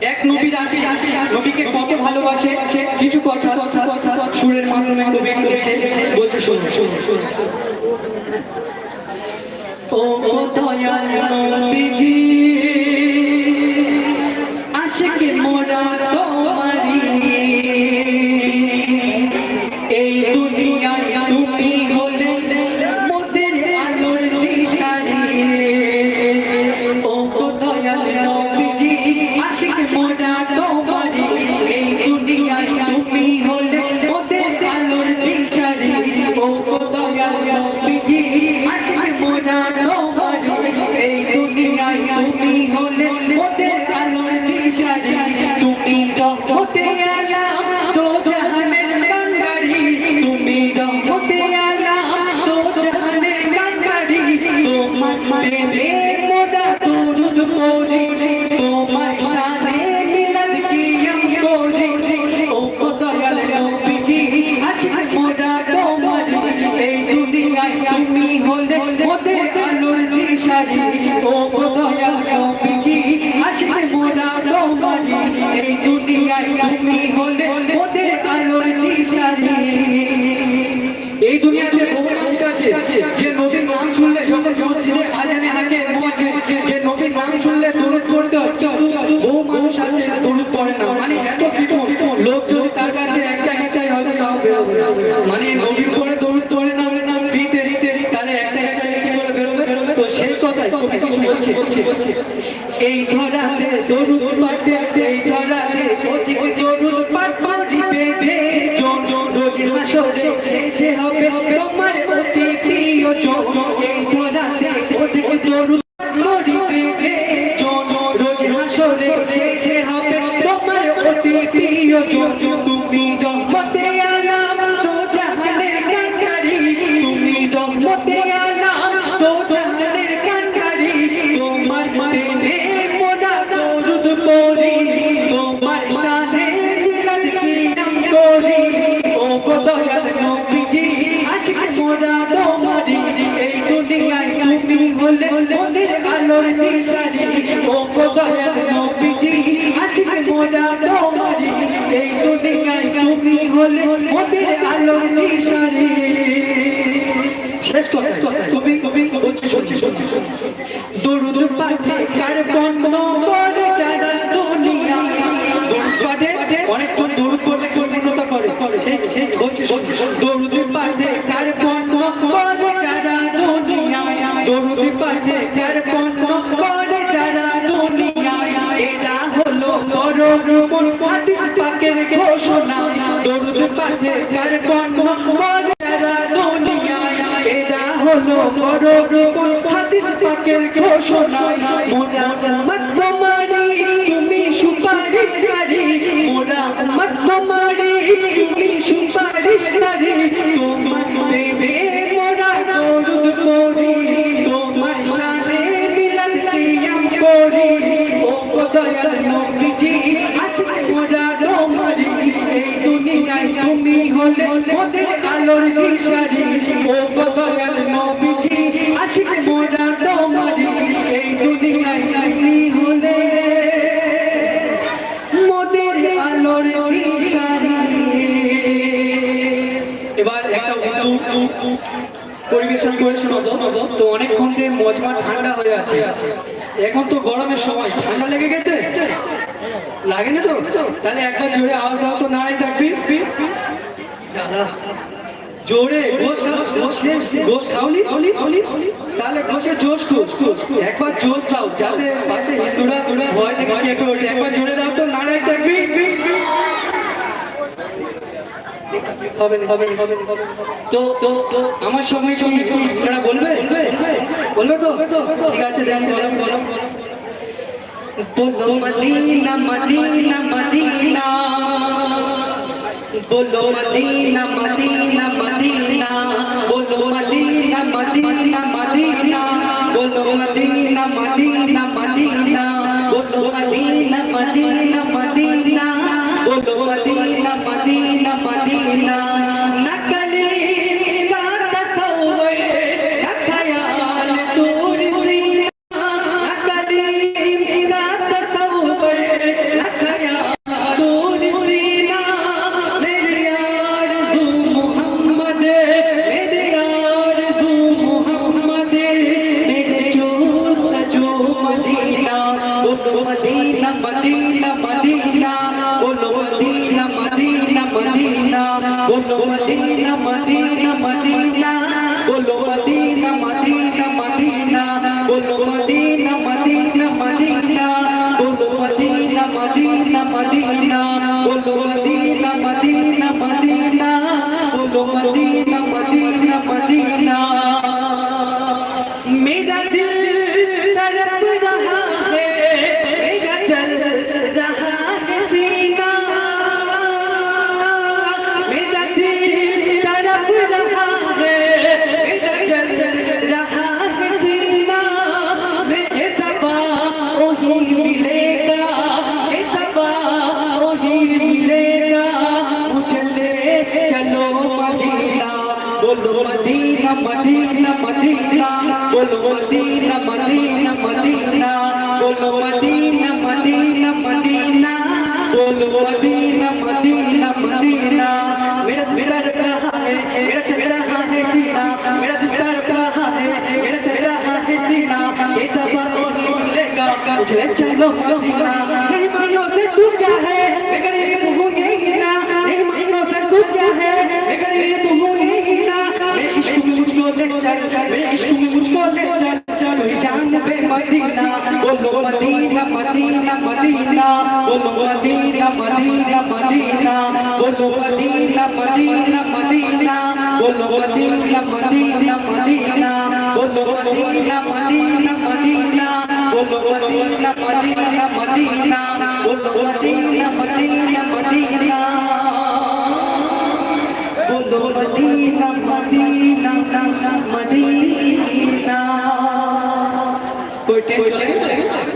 এক নবীর আসে নবীকে কত ভালোবাসে কিছু কথা সুরের মাধ্যমে নবী বলছে শোনো ও দয়াল নবীজি আশিকে মোরা তোমারি এই দুনিয়ায় তুমি হলে মোদের আলোর দিশারি ও দয়াল নবীজি আশিকে মোরা তোমারি এই দুনিয়ায় তুমি হলে মোদের আলোর দিশারি ও দয়াল নবীজি আশিকে মোরা তোমারি এই দুনিয়ায় তুমি হলে মোদের আলোর দিশারি তুমি রহমতে আলাম তো জাহানের কাঙ্গারি তুমি রহমতে আলাম তো জাহানের কাঙ্গারি তোমার প্রেমে মোরা দরুদ পড়ি তোমার শানে মিলাদ কিয়াম করি ও দয়াল নবীজি আশিক মোরা তোমারি এই দুনিয়ায় তুমি হলে মোদের আলোর দিশারি ও দয়াল নবীজি আশিক মোরা তোমারি এই দুনিয়ায় তুমি হলে মোদের আলোর দিশারি এই দুনিয়াতে বহু মানুষ আছে যে নবীর নাম শুনলে যখন মসজিদে আজানে হাঁকে যে নবীর নাম শুনলে দরুদ পড়তে হয় বহু মানুষ আছে দরুদ পড়ে না মানে এত কিছু লোক যদি তার কাছে একটা ইচ্ছাই হয়তো তাও বেরোবে মানে নবীর পরে দরুদ পড়ে না দিতে তাহলে একটা ইচ্ছাই কি করে বেরোবে তো সেই কথাই কিছু বলছে এই ধরাতে দরুদ পাঠে এই ধরাতে অধিক দরুদ পাঠ করিবে যে জন রোজ হাসরে শেষে হবে তোমার অতি প্রিয় জন এই ধরাতে অধিক দরুদ করিবে যে জন রোজ হাসরে শেষে হবে তোমার অতি প্রিয় জন তুমি রহমতে আলাম তো জাহানের কাঙ্গারি তুমি রহমতে আলাম তো জাহানের কাঙ্গারি তোমার প্রেমে মোরা দরুদ পড়ি তোমার শানে মিলাদ কিয়াম করি ও দয়াল নবীজি আশিক মোরা তোমারি এই দুনিয়ায় তুমি হলে মোদের আলোর দিশারি ও দয়াল নবীজি আশিক মোরা তোমারি এই দুনিয়ায় তুমি হলে মোদের আলোর দিশারি শেষ কথা তুমি দরুদ পাঠে কার বন্ধ করে যারা দুনিয়া দরুদ পাঠে অনেকজন দরুদ পড়লে পূর্ণতা করে সেই বলছি দরুদ পাঠে কার বন্ধ করে যারা দুনিয়া দরুদ পাঠে কার বন্ধ করে যারা দুনিয়া এটা হলো বড় হাদিস পাকের ঘোষণা দরুদ পাঠে কার বন্ধ করে যারা দুনিয়া এটা হলো বড় হাদিস পাকের ঘোষণা মোরা উম্মত তোমারি তুমি সুপারিশকারী মোরা উম্মত তোমারি তুমি সুপারিশকারী তোমার প্রেমে মোরা দরুদ পড়ি তোমার শানে মিলাদ কিয়াম করি ও দয়াল নবীজি আশিক মোরা তোমারি এই দুনিয়ায় তুমি হলে মোদের আলোর দিশারি ও দয়াল নবীজি আশিক মোরা তোমারি এই দুনিয়ায় তুমি হলে মোদের আলোর দিশারি এবার একটা পরিবেশন করে শোনাবো তো অনেকক্ষণ থেকে মজমা ঠান্ডা হয়ে আছে এখন তো গরমের সময় ঠান্ডা লেগে গেছে লাগেনি তো তাহলে একবার জোরে আওয়াজ দাও তো নাড়াই থাকবি জোরে গোশ খাওনি তাহলে গোশে জোশ একবার জোর খাও যাতে পাশে হিন্দুরা ভয় থেকে কেঁপে ওঠে একবার জোরে দাও তো নাড়াই থাকবি তো আমার সঙ্গে আপনারা বলবে তো ঠিক আছে দেন বলো बोलो मदीना मदीना मदीना बोलो मदीना मदीना मदीना बोलो मदीना मदीना मदीना बोलो मदीना मदीना मदीना बोलो मदीना मदीना मदीना बोलो मदीना मदीना मदीना नकली मदीना मदीना मदीना बोलो मदीना मदीना मदीना बोलो मदीना मदीना मदीना बोलो मदीना मदीना मदीना बोलो मदीना मदीना मदीना बोलो मदीना मदीना मदीना बोलो मदीना मदीना मदीना बोलो मदीना मदीना मदीना मेरा दिल तड़प रहा है मेरा चल रहा है सीना मेरा दिल तड़प रहा है मेरा चल रहा है सीना मेरे दबा वही मिलेगा मेरे दबा वही मिलेगा मुझे ले चलो मदीना बोलो मदीना मदीना मदीना बोलो मदीना मदीना मदीना बोलो मदीना मदीना मदीना बोलो मदीना मदीना मदीना मेरा मेरा रहा है मेरा चल रहा है सीना मेरा मेरा रहा है मेरा चल रहा है सीना ये दबा मिलेगा मुझे चलो मदीना नहीं मानो से तू क्या है मगर ये तू यही ना नहीं मानो से तू क्या है मगर ये तू यही ना मेरे इश्क में मुझको ले चल मेरे इश्क में मुझको ले चल चलो जान बे मदीना बोलो मदीना मदीना मदीना बोलो मदीना मदीना मदीना बोलो मदीना मदीना मदीना बोलो मदीना मदीना मदीना बोलो मदीना मदीना मदीना बोलो मदीना मदीना मदीना बोलो मदीना मदीना मदीना बोलो मदीना मदीना मदीना कोई टेंशन नहीं